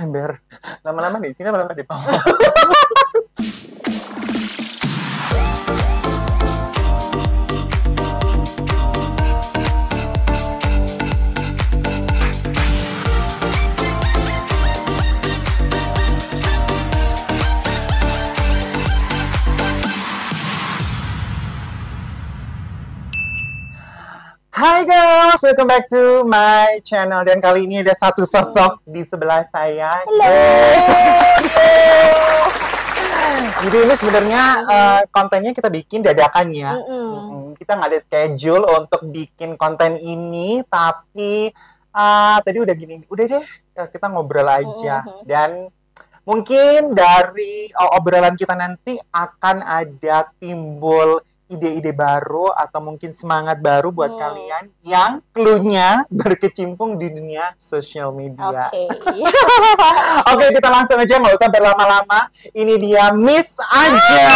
Ember. Lama-lama di sini, lama-lama di bawah. Hai girls, welcome back to my channel. Dan kali ini ada satu sosok di sebelah saya. Halo. Jadi ini sebenarnya kontennya kita bikin dadakan ya. Kita nggak ada schedule untuk bikin konten ini, tapi tadi udah gini, udah deh kita ngobrol aja. Dan mungkin dari obrolan kita nanti akan ada timbul ide-ide baru atau mungkin semangat baru buat kalian yang cluenya berkecimpung di dunia sosial media. Oke, kita langsung aja, nggak usah berlama-lama. Ini dia Miss Ajeng.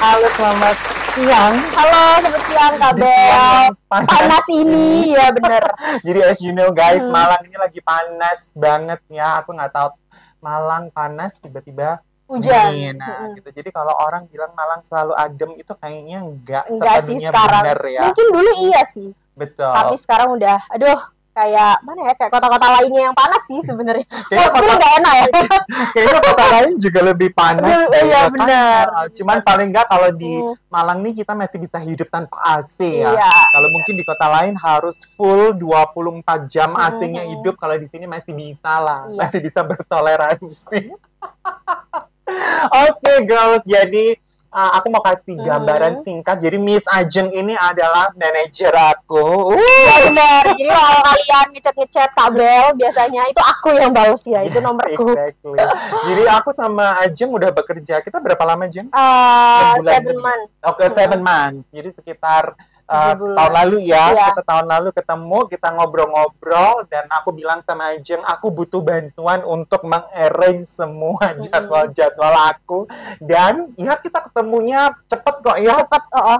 Halo, selamat siang. Halo, selamat siang Kak Bel. Panas ini, ya bener. Jadi as you know guys, Malang ini lagi panas banget ya. Aku nggak tahu Malang panas tiba-tiba hujan. Nah, gitu. Jadi kalau orang bilang Malang selalu adem itu kayaknya enggak sih sepenuhnya sekarang. benar ya. Mungkin dulu iya sih. Betul. Tapi sekarang udah, aduh, kayak mana ya? Kayak kota-kota lainnya yang panas sih sebenarnya. Kayaknya nggak enak ya. Kayaknya kota lain juga lebih panas. Iya benar. Cuman paling enggak kalau di Malang nih kita masih bisa hidup tanpa AC ya. Iya. Kalau mungkin di kota lain harus full 24 jam AC-nya hidup. Kalau di sini masih bisa lah. Iya. Masih bisa bertoleransi. Oke, girls, jadi aku mau kasih gambaran singkat. Jadi Miss Ajeng ini adalah manajer aku. Iya benar. Jadi kalau kalian ngechat Kak Bel, biasanya itu aku yang balas ya. Itu nomorku. Exactly. Jadi aku sama Ajeng udah bekerja. Kita berapa lama, Jeng? 7 months. Oke, 7 months. Jadi sekitar tahun lalu ya, kita tahun lalu ketemu, kita ngobrol-ngobrol, dan aku bilang sama Ajeng, aku butuh bantuan untuk meng-arrange semua jadwal-jadwal aku, dan ya kita ketemunya cepet kok ya,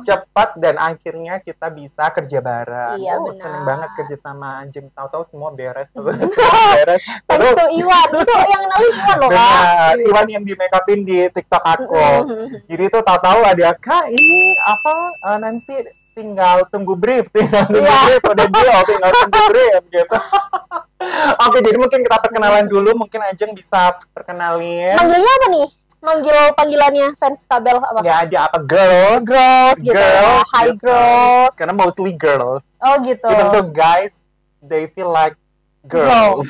cepet, dan akhirnya kita bisa kerja bareng. Iya, seneng banget kerja sama Ajeng, tahu-tahu semua beres terus. Beres. Terus itu Iwan, itu yang kenalin Iwan loh Kak. Benar, Iwan yang di make upin di TikTok aku. Jadi itu tahu-tahu ada Kak, ini apa nanti tinggal tunggu brief, udah deal, tinggal tunggu brief gitu. Oke, jadi mungkin kita perkenalan dulu, mungkin Ajeng bisa perkenalin. Manggilnya apa nih? Manggil panggilannya fans Kabel apa? Ya ada apa, girls gitu. Girls, Hi gitu. girls. Karena mostly girls. Oh gitu. Even though guys, they feel like girls.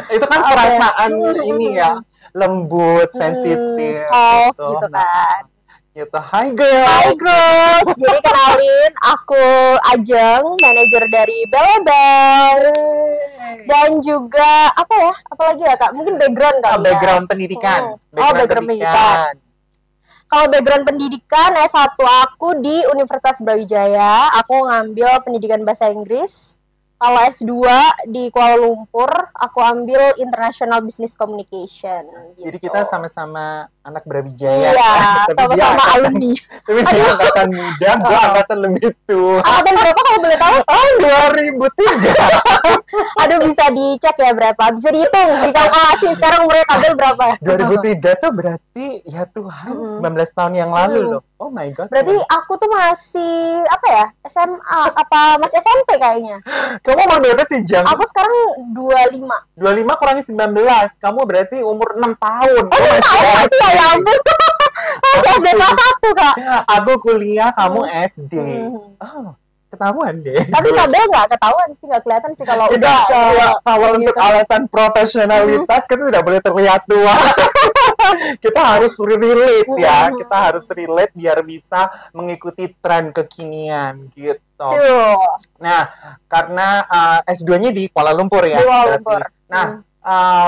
Itu kan perasaan ini ya, lembut, sensitif, soft gitu kan. Gitu. Hi girls. Hi girls. Jadi kenalin, aku Ajeng, manajer dari Bella Bells. Dan juga apa ya? Apalagi ya Kak? Mungkin background kali ya. Background pendidikan. Background pendidikan. Kalau background pendidikan, S1 aku di Universitas Brawijaya. Aku ngambil pendidikan bahasa Inggris. Kalau S2 di Kuala Lumpur, aku ambil International Business Communication. Gitu. Jadi kita sama-sama anak Brawijaya. Iya, sama-sama alumni. Tapi dia angkatan muda, gue angkatan lebih tua. Angkatan berapa kalau boleh tahu? Oh, 2003. Aduh, bisa dicek ya berapa? Bisa dihitung, dikalkulasi sekarang umurnya Kabel berapa? 2003 tuh berarti, ya Tuhan, 19 tahun yang lalu loh. Oh my God. Berarti aku tuh masih, apa ya, SMA, apa masih SMP kayaknya. Kamu umur berapa sih, Jang? Aku sekarang 25. 25 kurangi 19. Kamu berarti umur 6 tahun. Oh, 6 tahun masih ya ampun. Masih SD kelas 1, Kak. Aku kuliah, kamu SD. Oh, ketahuan deh. Tapi Kabel nggak ketahuan sih, nggak kelihatan sih kalau udah. Kalau untuk alasan profesionalitas, kita tidak boleh terlihat tua. Kita harus relate ya. Kita harus relate biar bisa mengikuti tren kekinian gitu. Nah, karena S2-nya di Kuala Lumpur ya. Kuala Lumpur. Nah,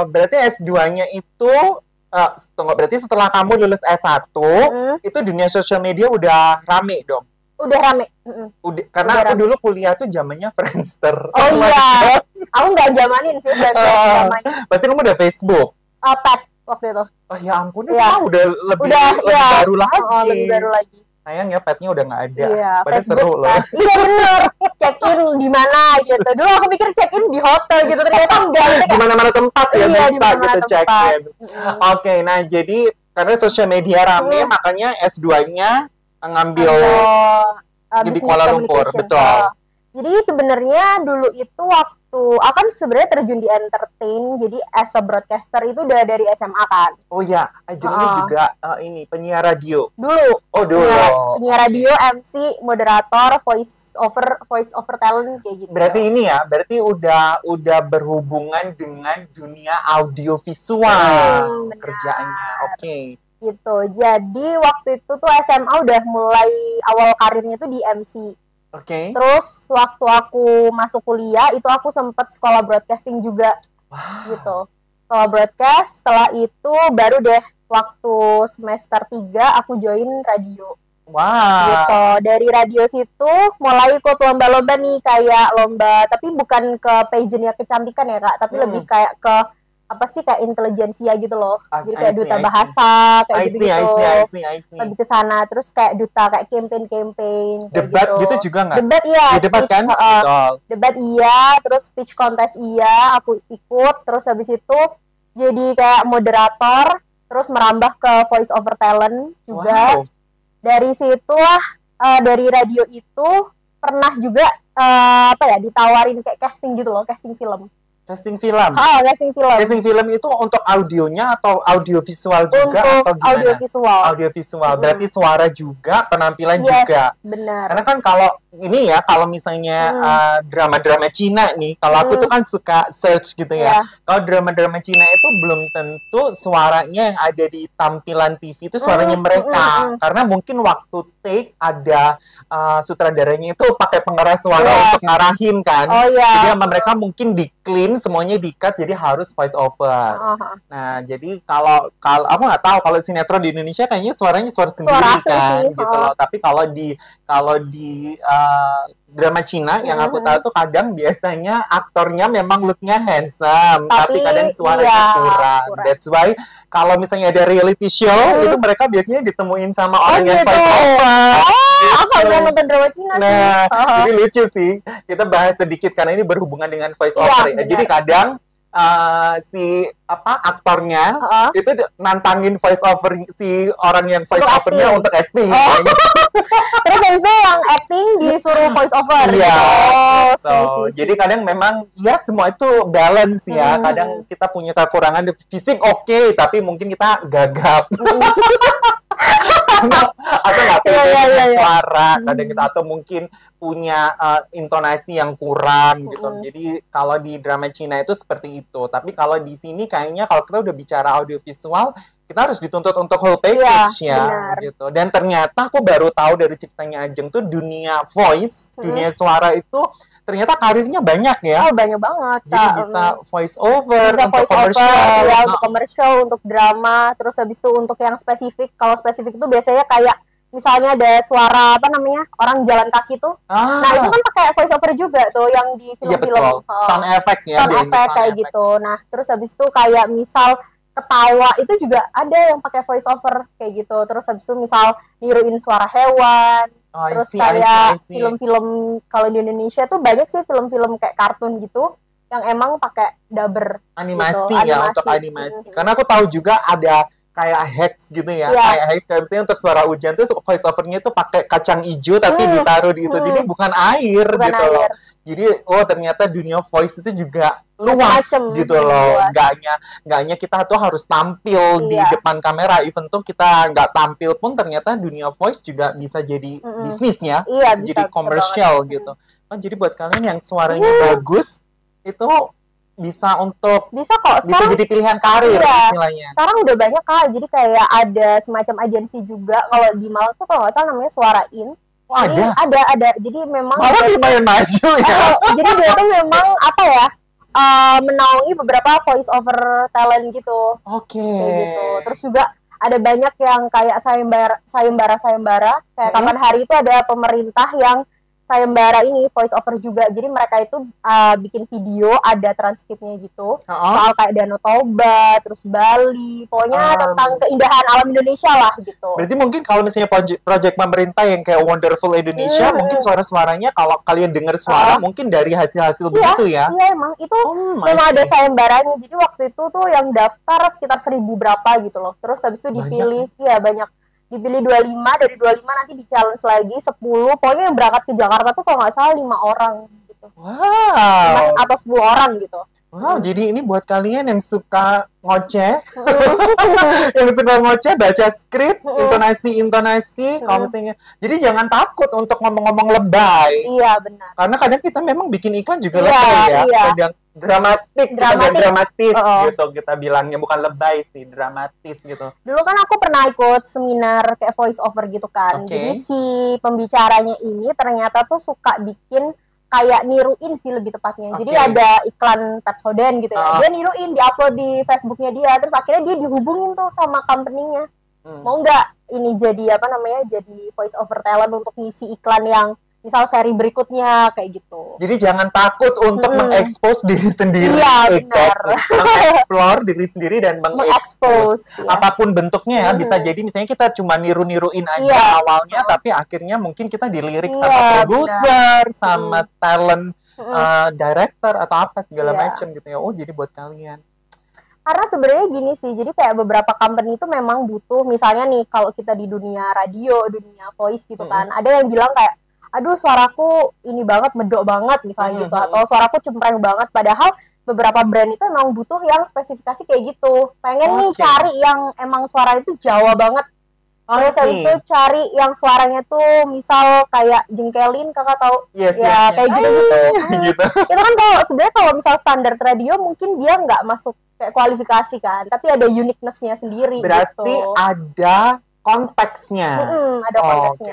berarti S2-nya itu berarti setelah kamu lulus S1, itu dunia sosial media udah rame dong. Udah rame. Karena aku dulu kuliah tuh zamannya Friendster. Oh iya. Aku nggak zamanin sih zamannya. Pasti kamu udah Facebook. Pet waktu itu. Oh ya ampun, itu udah lebih baru lagi. Lebih baru lagi. Sayang ya petnya udah nggak ada. Iya, padahal seru loh. Iya bener. Check in langsung di mana gitu. Dulu aku mikir check-in di hotel gitu, ternyata enggak. Di mana-mana tempat ya iya, bisa gitu check-in. Oke, nah jadi karena sosial media rame, makanya S2-nya ngambil di Kuala Lumpur, betul. Jadi sebenarnya dulu itu waktu akan sebenarnya terjun di entertain, jadi as a broadcaster itu udah dari SMA kan. Oh ya, Ajeng ini juga ini penyiar radio. Dulu. Oh dulu. Penyiar radio, MC, moderator, voice over talent kayak gitu. Berarti ini ya, berarti udah berhubungan dengan dunia audiovisual kerjaannya. Oke. Gitu. Jadi waktu itu tuh SMA udah mulai awal karirnya tuh di MC. Terus waktu aku masuk kuliah itu aku sempat sekolah broadcasting juga. Gitu. Sekolah broadcast, setelah itu baru deh waktu semester 3 aku join radio. Gitu. Dari radio situ mulai ikut lomba-lomba nih, kayak lomba, tapi bukan ke pageant ya kecantikan ya Kak, tapi lebih kayak ke apa sih, kayak intelijensia gitu loh. Jadi kayak duta bahasa kayak gitu. Lebih ke sana, terus kayak duta kayak campaign debat gitu juga nggak? Debat iya. Debat kan? Debat iya, terus speech contest iya, aku ikut, terus habis itu jadi kayak moderator, terus merambah ke voice over talent juga. Dari situlah dari radio itu pernah juga ditawarin kayak casting gitu loh, casting film. Casting film? Casting film. Casting film itu untuk audionya atau audiovisual juga untuk atau gimana? Audiovisual. Audiovisual. Berarti suara juga, penampilan juga. Benar. Karena kan kalau ini ya, kalau misalnya drama-drama Cina nih, kalau aku tuh kan suka search gitu ya. Kalau drama-drama Cina itu belum tentu suaranya yang ada di tampilan TV itu suaranya mereka. Karena mungkin waktu take ada sutradaranya itu pakai pengeras suara untuk ngarahin kan. Jadi sama mereka mungkin di clean, semuanya di-cut, jadi harus voice over. Nah, jadi kalau aku nggak tahu kalau sinetron di Indonesia kayaknya suaranya suara sendiri kan, gitu loh. Tapi kalau di drama Cina yang aku tahu tuh kadang biasanya aktornya memang looknya handsome, tapi kadang suaranya kurang. That's why kalau misalnya ada reality show itu mereka biasanya ditemuin sama orang yang voice over. Aku udah nonton drama Cina sih. Nah, jadi lucu sih. Kita bahas sedikit karena ini berhubungan dengan voice over. Jadi kadang si aktornya itu nantangin voice over si orang yang voice overnya untuk acting. Terus habis itu yang acting disuruh voice over. Iya. Jadi kadang memang ya semua itu balance ya. Kadang kita punya kekurangan fisik oke, tapi mungkin kita gagap. Atau nggak punya suara kadang kita, atau mungkin punya intonasi yang kurang gitu. Jadi kalau di drama Cina itu seperti itu. Tapi kalau di sini kayaknya kalau kita udah bicara audiovisual, kita harus dituntut untuk whole package gitu. Dan ternyata aku baru tahu dari ceritanya Ajeng tuh dunia voice, dunia suara itu ternyata karirnya banyak ya. Banyak banget. Jadi bisa voice over, bisa untuk voice komersial, over, untuk komersial, untuk drama, terus habis itu untuk yang spesifik. Kalau spesifik itu biasanya kayak misalnya ada suara orang jalan kaki tuh. Nah, itu kan pakai voice over juga tuh yang di film-film. Sound effect ya. Sound effect kayak gitu. Nah, terus habis itu kayak misal ketawa itu juga ada yang pakai voice over kayak gitu. Terus habis itu misal niruin suara hewan. Terus kayak film-film kalau di Indonesia tuh banyak sih film-film kayak kartun gitu yang emang pakai dubber animasi gitu, ya, untuk animasi. Karena aku tahu juga ada kayak hacks gitu ya, kayak hacks kayak misalnya untuk suara hujan tuh voice overnya tuh pakai kacang hijau tapi ditaruh di itu, jadi bukan air gitu loh. Jadi ternyata dunia voice itu juga luas gitu loh. Nggak hanya kita tuh harus tampil di depan kamera, even tuh kita nggak tampil pun ternyata dunia voice juga bisa jadi bisnisnya, bisa jadi komersial gitu. Jadi buat kalian yang suaranya bagus itu bisa kok sekarang, bisa jadi pilihan karir istilahnya. Sekarang udah banyak Kak, jadi kayak ada semacam agensi juga. Kalau di Malang tuh kalau nggak salah namanya Suarain. Ada. Jadi memang lumayan maju ya. Jadi dia tuh memang menaungi beberapa voice over talent gitu. Gitu. Terus juga ada banyak yang kayak sayembara. Kayak kapan hari itu ada pemerintah yang sayembara ini voice over juga. Jadi mereka itu bikin video, ada transkripnya gitu. Soal kayak Danau Toba, terus Bali, pokoknya tentang keindahan alam Indonesia lah gitu. Berarti mungkin kalau misalnya project pemerintah yang kayak Wonderful Indonesia, mungkin suara-suaranya kalau kalian dengar suara mungkin dari hasil-hasil begitu ya? Iya emang itu memang ada sayembaranya. Jadi waktu itu tuh yang daftar sekitar 1.000 berapa gitu loh. Terus habis itu dipilih, banyak. Dipilih 25, dari 25 nanti di-challenge lagi 10. Pokoknya yang berangkat ke Jakarta tuh kalau nggak salah 5 orang gitu. Wow. Atau 10 orang gitu. Wow, jadi ini buat kalian yang suka ngoceh, yang suka ngoceh, baca skrip, intonasi, kalau misalnya. Jadi jangan takut untuk ngomong-ngomong lebay. Iya, benar. Karena kadang kita memang bikin iklan juga lebay ya. Kadang dramatis gitu kita bilangnya, bukan lebay sih, dramatis gitu. Dulu kan aku pernah ikut seminar kayak voice over gitu kan. Jadi si pembicaranya ini ternyata tuh suka bikin kayak niruin sih lebih tepatnya. Jadi ada iklan Pepsodent gitu ya. Dia niruin, diupload di Facebooknya dia. Terus akhirnya dia dihubungin tuh sama company-nya. Mau nggak ini jadi jadi voice over talent untuk ngisi iklan yang misal seri berikutnya kayak gitu. Jadi jangan takut untuk mengekspos diri sendiri. Iya, benar. Mengeksplor diri sendiri dan mengekspos apapun bentuknya ya. Bisa jadi misalnya kita cuma niru-niruin aja awalnya, tapi akhirnya mungkin kita dilirik sama produser, sama talent director atau apa segala macam gitu ya. Oh, jadi buat kalian. Karena sebenarnya gini sih, jadi kayak beberapa company itu memang butuh, misalnya nih kalau kita di dunia radio, dunia voice gitu kan, ada yang bilang kayak aduh suaraku ini banget, medok banget misalnya gitu, atau suaraku cempreng banget, padahal beberapa brand itu emang butuh yang spesifikasi kayak gitu, pengen nih cari yang emang suara itu Jawa banget, terus habis itu cari yang suaranya tuh misal kayak jengkelin, kakak tahu kayak gitu. Itu kan kalau misal standar radio mungkin dia nggak masuk kayak kualifikasi kan, tapi ada uniqueness-nya sendiri. Berarti gitu. Ada konteksnya. Ada konteksnya.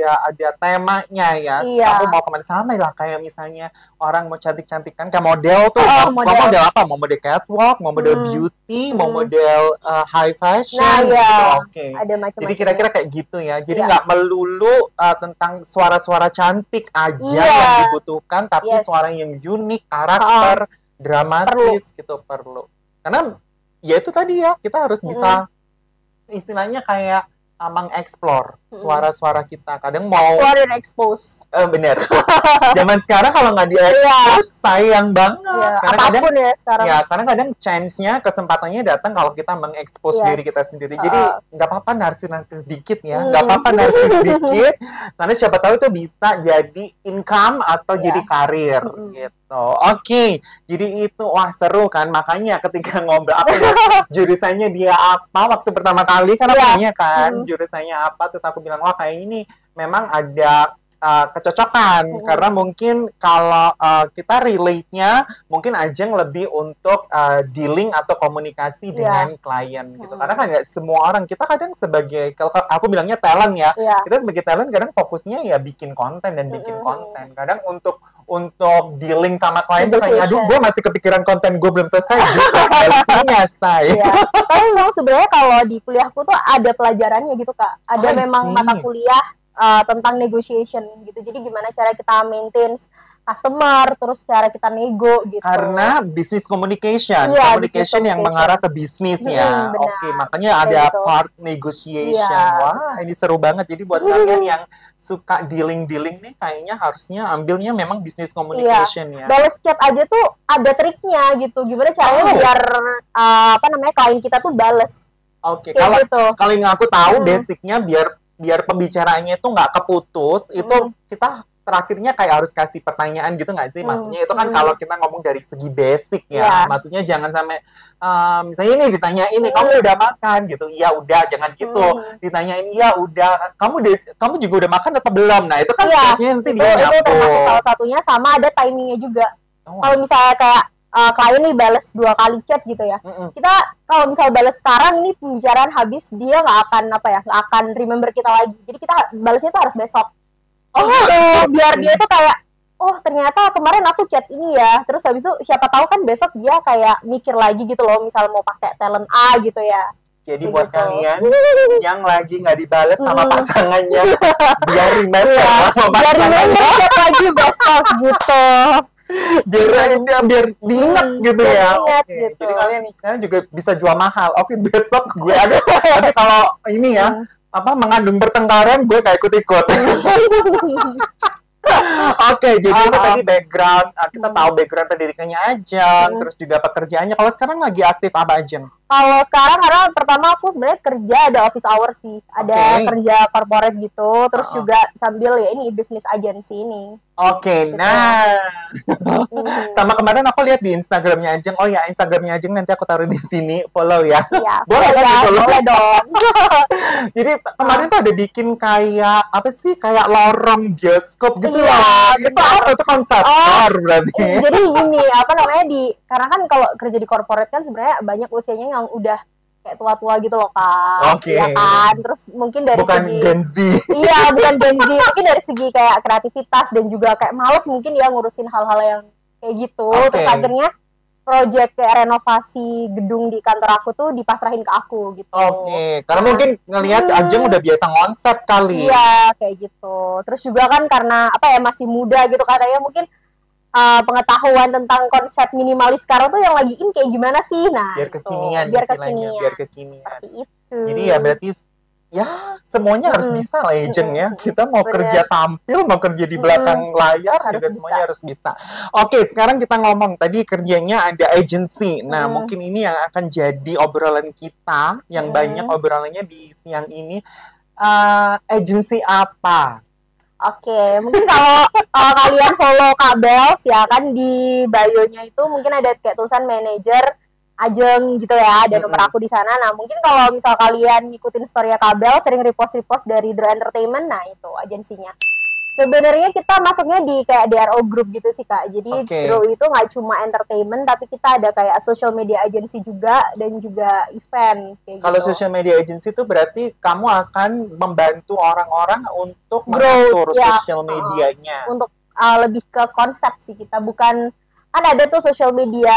Ada temanya ya. Kamu mau kemana, sama lah kayak misalnya orang mau cantik-cantikan kayak model tuh. Mau model apa? Mau model catwalk, mau model beauty, mau model high fashion gitu. Ada macam-macam. Jadi kira-kira kayak gitu ya. Jadi nggak melulu tentang suara-suara cantik aja yang dibutuhkan, tapi suara yang unik, karakter, dramatis gitu perlu. Karena ya itu tadi ya, kita harus bisa istilahnya kayak mengeksplor suara-suara kita. Kadang mau explore dan expose. Bener. Zaman sekarang kalau nggak di-expose sayang banget. Karena kadang sekarang. Karena kadang chance-nya, kesempatannya datang kalau kita mengekspos diri kita sendiri. Jadi nggak apa-apa narsis sedikit ya. Nggak apa-apa narsis sedikit. Karena siapa tahu itu bisa jadi income atau jadi karir gitu. Oke. Jadi itu seru kan. Makanya ketika ngobrol jurusannya dia apa waktu pertama kali kan tanya kan jurusannya apa, terus aku bilang wah kayak ini memang ada kecocokan karena mungkin kalau kita relate-nya mungkin Ajeng lebih untuk dealing atau komunikasi dengan klien gitu. Karena kan nggak semua orang, kita kadang sebagai, kalau aku bilangnya talent ya, kita sebagai talent kadang fokusnya ya bikin konten dan bikin konten. Kadang untuk dealing sama klien tuh kayak aduh gue masih kepikiran konten gue belum selesai juga selesai. Tapi memang sebenarnya kalau di kuliahku tuh ada pelajarannya gitu Kak. Ada memang mata kuliah tentang negotiation gitu. Jadi gimana cara kita maintain customer, terus cara kita nego gitu. Karena business communication, communication yang mengarah ke bisnis ya. Oke, makanya ada part negotiation. Wah, ini seru banget. Jadi buat kalian yang suka dealing nih, kayaknya harusnya ambilnya memang business communication ya. Balas chat aja tuh ada triknya gitu. Gimana caranya biar klien kita tuh balas. Oke, kalau yang aku tahu basicnya biar pembicaraannya itu nggak keputus, itu kita terakhirnya kayak harus kasih pertanyaan gitu nggak sih? Maksudnya itu kan kalau kita ngomong dari segi basic ya, maksudnya jangan sampai misalnya ini ditanya ini kamu udah makan gitu, iya udah, jangan gitu. Ditanyain iya udah, kamu juga udah makan atau belum? Nah itu kan nanti dia itu termasuk salah satunya, sama ada timingnya juga. Kalau misalnya kayak klien nih balas 2 kali chat gitu ya, kita kalau misal balas sekarang ini pembicaraan habis, dia nggak akan remember kita lagi. Jadi kita balasnya tuh harus besok. Biar dia tuh kayak ternyata kemarin aku chat ini ya, terus habis itu siapa tahu kan besok dia kayak mikir lagi gitu loh, misal mau pakai talent A gitu ya. Jadi Kayak buat gitu. kalian yang lagi nggak dibales sama pasangannya, biar remember Iya, sama biar pasangannya. chat lagi besok gitu. Biar diingat gitu biar ya. diingat Oke. gitu. Jadi kalian sekarang juga bisa jual mahal. Oke, besok gue ada. Tapi kalau ini ya, mengandung pertengkaran, gue gak ikut-ikut. Oke, jadi itu tadi background. Kita tahu background pendidikannya Ajeng, terus juga pekerjaannya. Kalau sekarang lagi aktif apa, Ajeng? Kalau sekarang karena pertama aku sebenarnya kerja ada office hour sih, ada kerja corporate gitu, terus juga sambil ya ini bisnis agensi ini. Oke, nah sama kemarin aku lihat di Instagramnya Ajeng. Oh ya, Instagramnya Ajeng nanti aku taruh di sini, follow ya. Iya, boleh kan ya, follow? boleh dong. Jadi kemarin tuh ada bikin kayak apa sih, kayak lorong bioskop gitu Iya, lah. Itu apa tuh konsep berarti? Jadi gini, apa namanya karena kan kalau kerja di corporate kan sebenarnya banyak usianya yang udah kayak tua-tua gitu loh Kak. Oke. Ya kan? Terus mungkin dari bukan segi Gen Z. Iya, bukan Gen Z. Mungkin dari segi kayak kreativitas dan juga kayak males mungkin ya ngurusin hal-hal yang kayak gitu. Terus akhirnya project kayak renovasi gedung di kantor aku tuh dipasrahin ke aku gitu. Oke, karena mungkin ngelihat Ajeng udah biasa konsep kali. Iya, kayak gitu. Terus juga kan karena apa ya masih muda gitu katanya mungkin pengetahuan tentang konsep minimalis sekarang tuh yang lagi in kayak gimana sih? Nah, biar kekinian, biar kekinian. Seperti itu. Jadi ya berarti ya semuanya harus bisa lah Ajeng ya. Kita mau kerja tampil, mau kerja di belakang layar juga semuanya harus bisa. Oke, sekarang kita ngomong tadi kerjanya ada agency. Nah, mungkin ini yang akan jadi obrolan kita, yang banyak obrolannya di siang ini. Agency apa? Oke, mungkin kalau kalian follow Kabel ya kan di bio-nya itu mungkin ada kayak tulisan manajer Ajeng gitu ya, ada nomor aku di sana. Nah, mungkin kalau misal kalian ngikutin story Kabel, sering repost-repost dari Draw Entertainment, nah itu agensinya. Sebenarnya kita masuknya di kayak DRO Group gitu sih Kak. Jadi Draw itu nggak cuma entertainment, tapi kita ada kayak social media agency juga dan juga event. Kalau social media agency itu berarti kamu akan membantu orang-orang untuk mengatur social medianya. Untuk lebih ke konsep sih kita, bukan kan ada tuh social media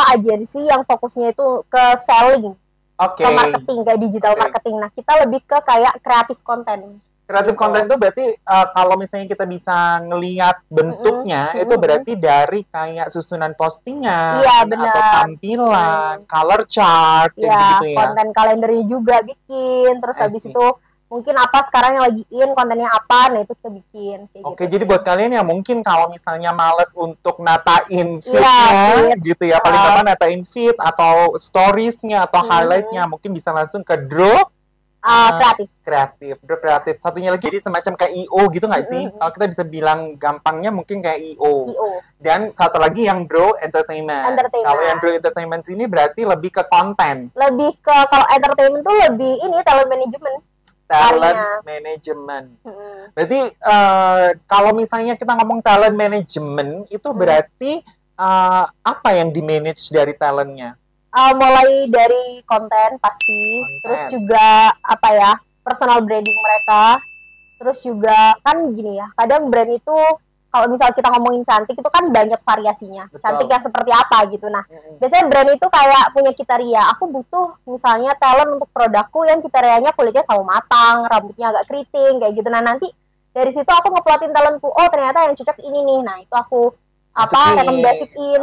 agensi yang fokusnya itu ke selling, ke marketing, kayak digital marketing. Nah kita lebih ke kayak kreatif konten. Kreatif konten itu berarti kalau misalnya kita bisa ngelihat bentuknya, itu berarti dari kayak susunan postingan, atau tampilan, color chart, kayak gitu ya. Konten kalendernya juga bikin, terus habis itu mungkin apa sekarang yang lagi in, kontennya apa, nah itu kita bikin. Oke, jadi buat kalian yang mungkin kalau misalnya males untuk natain feed-nya, gitu ya, paling gampang natain feed atau stories-nya atau highlight-nya, mungkin bisa langsung ke Draw kreatif. Draw kreatif. Satunya lagi jadi semacam kayak IO gitu nggak sih? Kalau kita bisa bilang gampangnya mungkin kayak IO. Dan satu lagi yang Draw Entertainment. Kalau yang Draw Entertainment ini berarti lebih ke konten. Lebih ke, kalau entertainment tuh lebih ini talent management. Talent management. Berarti kalau misalnya kita ngomong talent management itu berarti apa yang di-manage dari talentnya? Mulai dari konten pasti, terus juga apa ya, personal branding mereka, terus juga kan gini ya, kadang brand itu kalau misal kita ngomongin cantik itu kan banyak variasinya. Cantik yang seperti apa gitu. Nah, biasanya brand itu kayak punya kriteria. Aku butuh misalnya talent untuk produkku yang kriterianya kulitnya sawo matang, rambutnya agak keriting kayak gitu. Nah, nanti dari situ aku ngeplotin talentku. Oh, ternyata yang cocok ini nih. Nah, itu aku rekomendasiin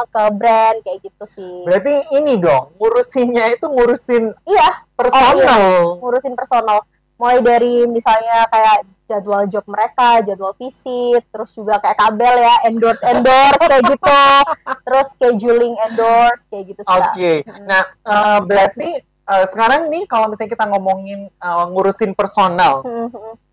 ke brand kayak gitu sih. Berarti ini dong, ngurusinnya itu ngurusin personal. Ngurusin personal. Mulai dari misalnya kayak jadwal job mereka, jadwal visit, terus juga kayak Kabel ya, endorse kayak gitu. Terus scheduling endorse kayak gitu sih. Nah, berarti sekarang nih kalau misalnya kita ngomongin ngurusin personal,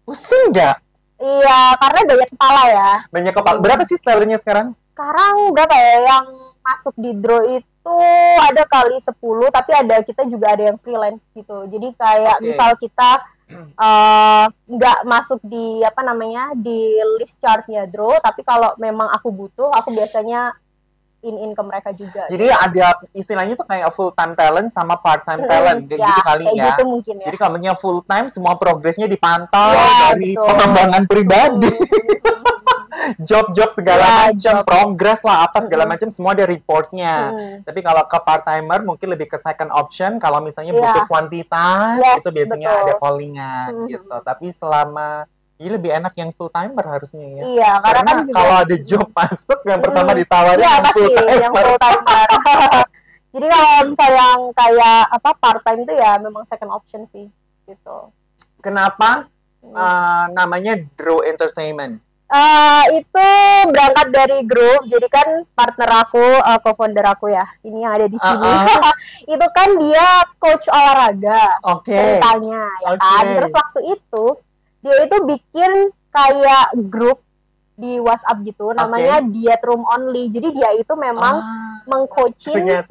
pusing nggak? Iya, karena banyak kepala ya. Banyak kepala. Berapa sih talentnya sekarang? Sekarang berapa ya? Yang masuk di Draw itu ada kali 10, tapi kita juga ada yang freelance gitu. Jadi kayak misal kita nggak masuk di di list chartnya Draw, tapi kalau memang aku butuh, aku biasanya in ke mereka juga. Jadi ada istilahnya tuh kayak full time talent sama part time talent kayak gitu kali ya. Gitu mungkin ya. Jadi kalau full time semua progresnya dipantau dari pengembangan pribadi. job segala macam, progress lah apa segala macam semua ada reportnya. Tapi kalau ke part timer mungkin lebih ke second option. Kalau misalnya butuh kuantitas itu biasanya ada callingan gitu. Tapi selama ini lebih enak yang full timer harusnya ya. Iya, karena kan juga, kalau ada job masuk yang pertama ditawarin yang pasti yang full timer. Jadi kalau misalnya yang kayak apa part time itu ya memang second option sih gitu. Kenapa namanya Draw Entertainment? Itu berangkat dari grup. Jadi kan partner aku, co-founder aku ya, ini yang ada di sini. Itu kan dia coach olahraga ceritanya ya kan. Terus waktu itu dia itu bikin kayak grup di WhatsApp gitu, namanya Diet Room Only. Jadi dia itu memang mengcoaching.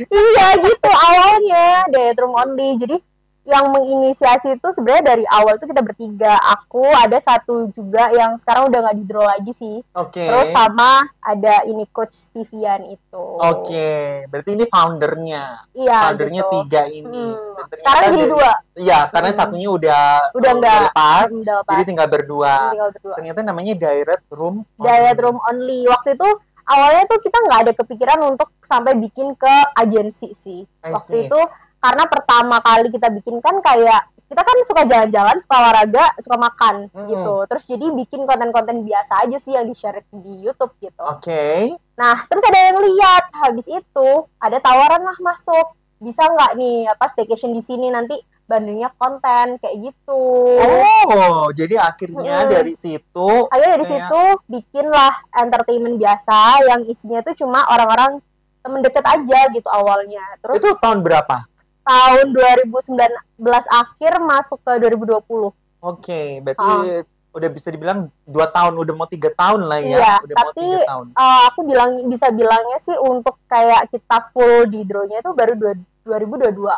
Iya gitu awalnya Diet Room Only. Jadi yang menginisiasi itu sebenarnya dari awal tuh kita bertiga. Aku ada satu juga yang sekarang udah nggak di draw lagi sih. Terus sama ada ini Coach Stevian itu. Berarti ini foundernya. Iya. Foundernya gitu. 3 ini. Sekarang jadi 2. Iya, karena satunya udah lepas. Jadi tinggal berdua. Ternyata namanya Diet Room. Diet Room Only. Waktu itu awalnya tuh kita nggak ada kepikiran untuk sampai bikin ke agensi sih. Waktu itu karena pertama kali kita bikin kan kayak kita kan suka jalan-jalan, suka olahraga, suka makan gitu. Terus jadi bikin konten-konten biasa aja sih yang di-share di YouTube gitu. Nah, terus ada yang lihat, habis itu ada tawaran lah masuk. Bisa nggak nih apa staycation di sini nanti bandingnya konten kayak gitu. Jadi akhirnya dari situ bikinlah entertainment biasa yang isinya tuh cuma orang-orang temen deket aja gitu awalnya. Terus itu tahun berapa? Tahun 2019 akhir masuk ke 2020. Berarti udah bisa dibilang 2 tahun, udah mau 3 tahun lah ya. Iya, udah tapi mau 3 tahun. Aku bisa bilangnya sih untuk kayak kita full di draw-nya itu baru 2022.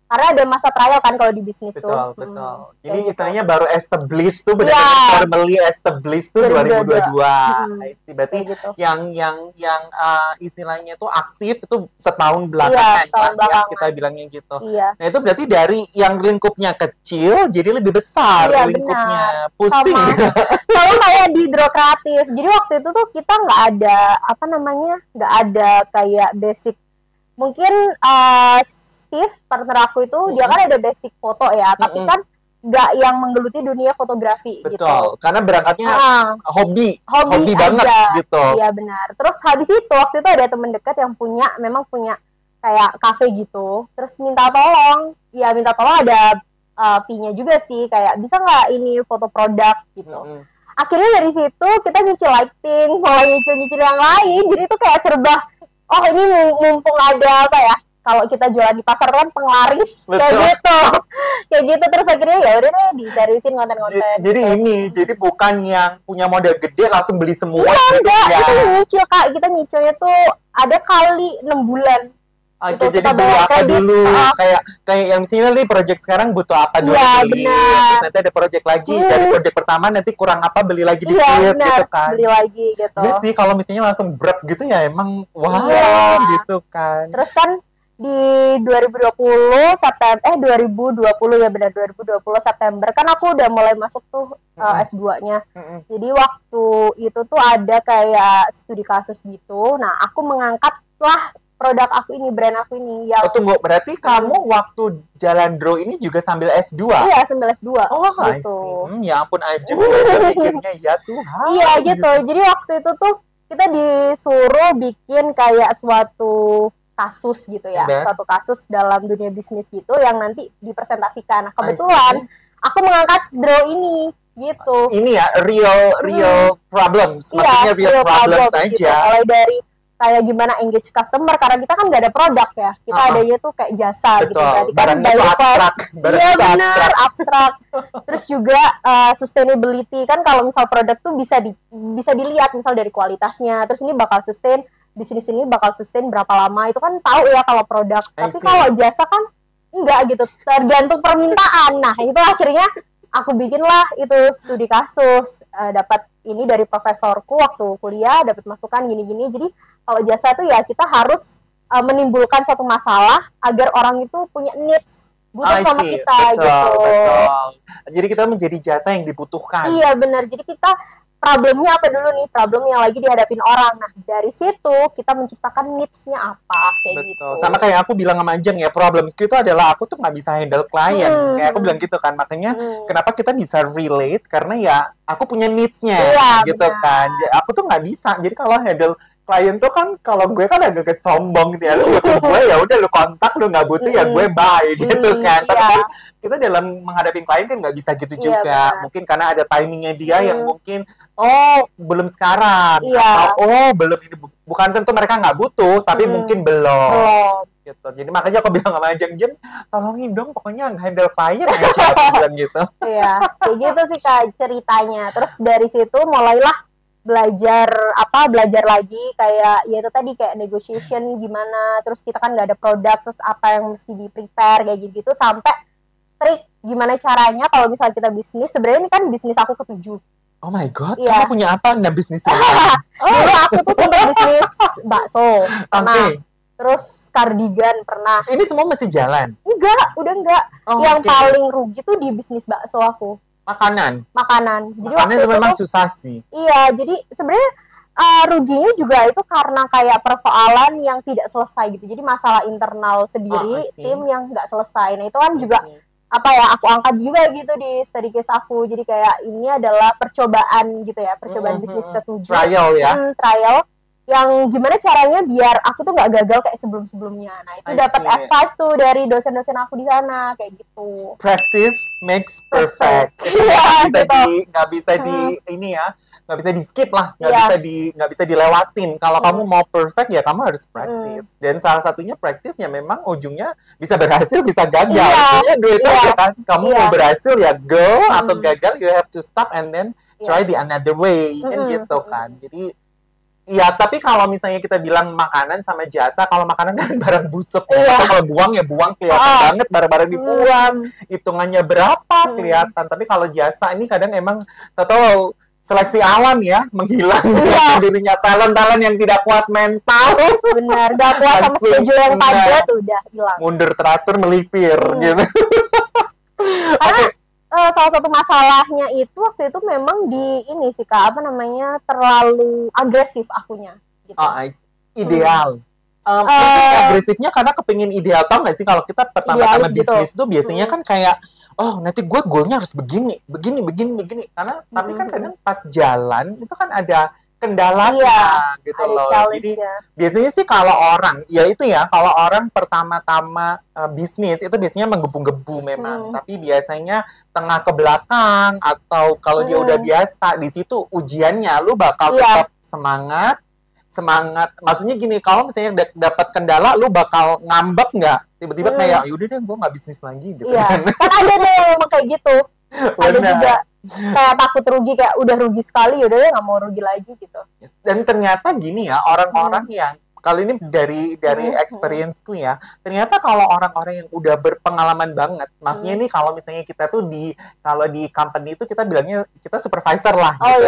Karena ada masa trial kan kalau di bisnis tuh. Betul. Jadi istilahnya baru established tuh benar-benar formally established tuh 2022. Berarti yang istilahnya tuh aktif itu setahun belakangan ya, kita bilangnya gitu. Nah, itu berarti dari yang lingkupnya kecil jadi lebih besar lingkupnya. Pusing. Sama kayak di draw kreatif. Jadi waktu itu tuh kita nggak ada kayak basic. Mungkin partner aku itu dia kan ada basic foto ya, tapi kan nggak yang menggeluti dunia fotografi. Betul, karena berangkatnya hobi banget gitu. Iya benar. Terus habis itu waktu itu ada temen dekat yang memang punya kayak cafe gitu, terus minta tolong ada fee-nya juga sih, kayak bisa nggak ini foto produk gitu. Akhirnya dari situ kita nyicil lighting, mulai nyicil yang lain, jadi itu kayak serba ini mumpung ada kalau kita jualan di pasar kan penglaris kayak gitu terus akhirnya ya udah deh diseriusin konten-konten. Jadi bukan yang punya modal gede langsung beli semua gitu ya. Itu nyicil Kak, kita nyicilnya tuh ada kali 6 bulan. Jadi beli apa dulu, kayak yang misalnya nih project sekarang butuh apa dulu beli, terus nanti ada project lagi, dari project pertama nanti kurang apa beli lagi dikit gitu kan. Beli lagi gitu. Iya sih, kalau misalnya langsung berat gitu ya emang gitu kan. Terus kan di 2020 ya benar 2020 September kan aku udah mulai masuk tuh S2-nya. Jadi waktu itu tuh ada kayak studi kasus gitu. Nah, aku mengangkat lah produk aku ini, brand aku ini yang tunggu, berarti kamu waktu jalan draw ini juga sambil S2? Iya, sambil S2. Gitu. Ya ampun aja mikirnya ya Tuhan. Iya gitu. Jadi waktu itu tuh kita disuruh bikin kayak suatu kasus gitu ya, suatu kasus dalam dunia bisnis gitu yang nanti dipresentasikan. Nah, kebetulan aku mengangkat draw ini gitu. Ini ya real problems, maksudnya real problems aja. Gitu. Mulai dari kayak gimana engage customer, karena kita kan nggak ada produk ya, kita adanya tuh kayak jasa. Betul. Gitu. Berarti kan Iya benar, abstrak. Terus juga sustainability kan, kalau misal produk tuh bisa dilihat misal dari kualitasnya, terus ini bakal sustain, bisnis ini bakal sustain berapa lama, itu kan tahu ya kalau produk. Tapi kalau jasa kan enggak gitu, tergantung permintaan. Nah, itu akhirnya aku bikinlah itu studi kasus, dapat ini dari profesorku waktu kuliah, dapat masukan gini-gini. Jadi kalau jasa itu ya kita harus menimbulkan suatu masalah agar orang itu punya needs, butuh sama kita. Betul. Jadi kita menjadi jasa yang dibutuhkan. Iya benar. Jadi kita problemnya apa dulu nih, problem yang lagi dihadapin orang. Nah dari situ kita menciptakan needs-nya apa kayak Betul. gitu. Sama kayak aku bilang sama Ajeng ya, problemku itu adalah aku tuh nggak bisa handle klien. Kayak aku bilang gitu kan, makanya kenapa kita bisa relate, karena ya aku punya needs-nya gitu kan. Aku tuh nggak bisa. Jadi kalau handle klien tuh kan, kalau gue kan agak sombong gitu ya, lu butuh gue ya udah lu kontak, lu nggak butuh ya gue bye gitu kan. Tapi kan kita dalam menghadapi klien kan nggak bisa gitu juga. Mungkin karena ada timingnya dia yang mungkin belum sekarang, atau belum ini, bukan tentu mereka nggak butuh, tapi mungkin belum. Gitu. Jadi makanya aku bilang sama Jem, tolongin dong pokoknya handle klien aja, aku bilang gitu. Iya, kayak gitu sih Kak ceritanya. Terus dari situ mulailah belajar lagi kayak ya itu tadi kayak negotiation gimana, terus kita kan nggak ada produk, terus apa yang mesti di prepare kayak gitu sampai trik gimana caranya kalau misalnya kita bisnis. Sebenarnya ini kan bisnis aku ke-7. Oh my god, kamu punya apa nih bisnis? Dulu aku tuh sempat bisnis bakso pernah, terus kardigan pernah. Ini semua masih jalan? Enggak, udah enggak. Yang paling rugi tuh di bisnis bakso aku. Makanan. Jadi makanan itu memang susah sih. Iya, jadi sebenarnya ruginya juga itu karena kayak persoalan yang tidak selesai gitu. Jadi masalah internal sendiri, tim yang nggak selesai. Nah itu kan juga aku angkat juga gitu di study case aku. Jadi kayak ini adalah percobaan gitu ya, percobaan bisnis ke-7. Trial ya. Trial. Yang gimana caranya biar aku tuh nggak gagal kayak sebelum-sebelumnya. Nah itu dapat advice tuh dari dosen-dosen aku di sana kayak gitu. Practice makes perfect. Nggak bisa di skip lah, nggak bisa dilewatin. Kalau kamu mau perfect ya kamu harus practice. Dan salah satunya practice ya memang ujungnya bisa berhasil bisa gagal. Jadi duit aja kan. Kamu mau berhasil ya go, atau gagal you have to stop and then try the another way kan gitu kan. Jadi iya, tapi kalau misalnya kita bilang makanan sama jasa, kalau makanan kan barang busuk. Kalau buang ya buang, kelihatan banget barang-barang dibuang. Hitungannya berapa kelihatan. Tapi kalau jasa ini kadang emang tahu seleksi alam ya, menghilang dirinya talent-talent yang tidak kuat mental. Benar, gak kuat sama schedule yang padat udah hilang. Mundur teratur melipir gitu. Salah satu masalahnya itu waktu itu memang di ini sih Kak, terlalu agresif akunya gitu. Ideal. Agresifnya karena kepingin ideal, tau gak sih kalau kita pertama-tama bisnis itu biasanya kan kayak nanti gue goalnya harus begini karena tapi kan kadang pas jalan itu kan ada kendalanya gitu loh. Jadi biasanya sih kalau orang kalau orang pertama-tama bisnis itu biasanya menggebu-gebu memang, tapi biasanya tengah ke belakang atau kalau dia udah biasa di situ ujiannya lu bakal tetap semangat. Maksudnya gini, kalau misalnya dapat kendala lu bakal ngambek nggak? Tiba-tiba kayak yaudah deh gue nggak bisnis lagi gitu kan ada tuh yang kayak gitu. Ada juga kayak takut rugi, kayak udah rugi sekali yaudah deh nggak mau rugi lagi gitu. Dan ternyata gini ya, orang-orang yang kali ini dari experience-ku ya, ternyata kalau orang-orang yang udah berpengalaman banget, maksudnya ini kalau misalnya kita tuh kalau di company itu kita bilangnya kita supervisor lah gitu,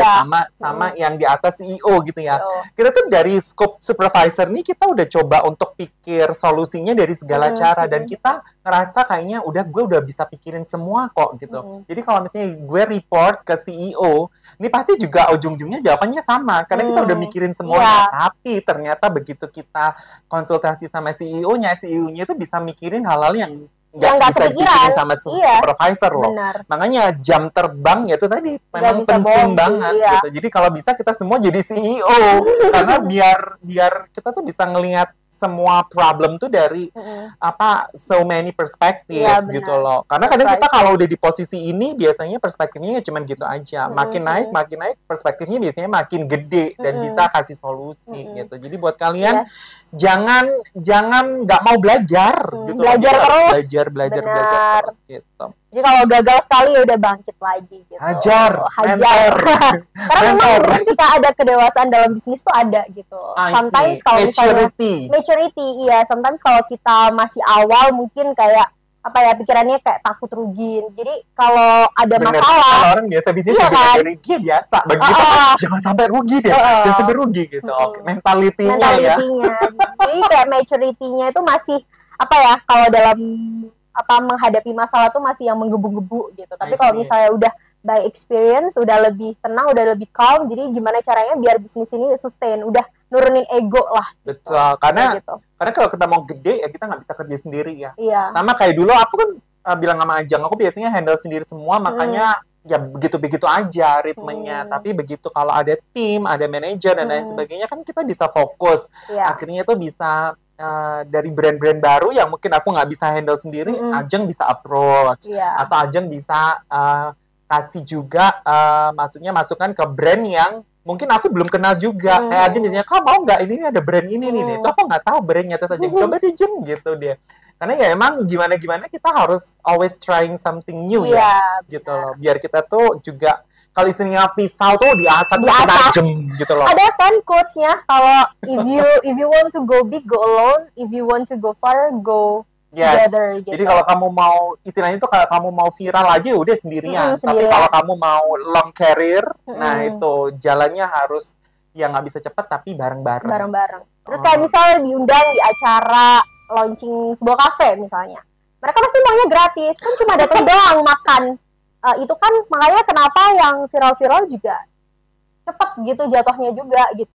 sama yang di atas CEO gitu ya. Kita tuh dari scope supervisor nih kita udah coba untuk pikir solusinya dari segala cara, dan kita ngerasa kayaknya gue udah bisa pikirin semua kok gitu. Jadi kalau misalnya gue report ke CEO, ini pasti juga ujung-ujungnya jawabannya sama karena kita udah mikirin semuanya. Tapi ternyata begitu kita konsultasi sama CEO-nya itu bisa mikirin hal-hal yang nggak bisa dipikirin sama supervisor loh. Makanya jam terbang itu tadi memang penting banget gitu. Jadi kalau bisa kita semua jadi CEO karena biar kita tuh bisa ngelihat semua problem tuh dari so many perspective gitu loh. Karena kadang kita kalau udah di posisi ini biasanya perspektifnya cuma gitu aja. Makin naik perspektifnya biasanya makin gede dan bisa kasih solusi gitu. Jadi buat kalian jangan nggak mau belajar gitu. Belajar terus gitu. Jadi kalau gagal sekali ya udah bangkit lagi gitu. Hajar. Karena memang sih Kak, ada kedewasaan dalam bisnis tuh ada gitu. Sometimes kalau maturity, sometimes kalau kita masih awal mungkin kayak pikirannya kayak takut rugi. Jadi kalau ada masalah, kalau orang biasa bisnis rugi biasa. Begitu jangan sampai rugi deh. Jangan sampai rugi gitu. Mentalitinya ya. Jadi kayak maturity-nya itu masih kalau dalam menghadapi masalah tuh masih yang menggebu-gebu gitu. Tapi kalau misalnya udah by experience, udah lebih tenang, udah lebih calm. Jadi gimana caranya biar bisnis ini sustain, udah nurunin ego lah. Betul, gitu. Karena kalau kita mau gede ya kita nggak bisa kerja sendiri ya. Iya. Sama kayak dulu aku kan bilang sama Ajeng, aku biasanya handle sendiri semua, makanya ya begitu-begitu aja ritmenya. Tapi begitu kalau ada tim, ada manajer dan lain sebagainya kan kita bisa fokus. Akhirnya itu bisa dari brand-brand baru yang mungkin aku nggak bisa handle sendiri, Ajeng bisa approach, atau Ajeng bisa kasih juga maksudnya masukan ke brand yang mungkin aku belum kenal juga. Kayak Ajeng biasanya, kamu mau nggak ini ada brand ini nih, itu aku nggak tahu brandnya, terus Ajeng coba deh Jeng gitu dia. Karena ya emang gimana-gimana kita harus always trying something new ya, gitu loh. Biar kita tuh juga kalau istilahnya pisau tuh diasah tajam gitu loh. Ada kan quotes-nya, kalau if you want to go big, go alone. If you want to go far, go together. Gitu. Jadi kalau kamu mau, istilahnya itu kalau kamu mau viral aja udah sendirian. Tapi kalau kamu mau long career, nah itu jalannya harus ya nggak bisa cepat tapi bareng-bareng. Bareng-bareng. Terus kayak misalnya diundang di acara launching sebuah kafe misalnya, mereka pasti maunya gratis, kan cuma datang doang makan. Itu kan makanya kenapa yang viral-viral juga cepet gitu jatuhnya juga gitu.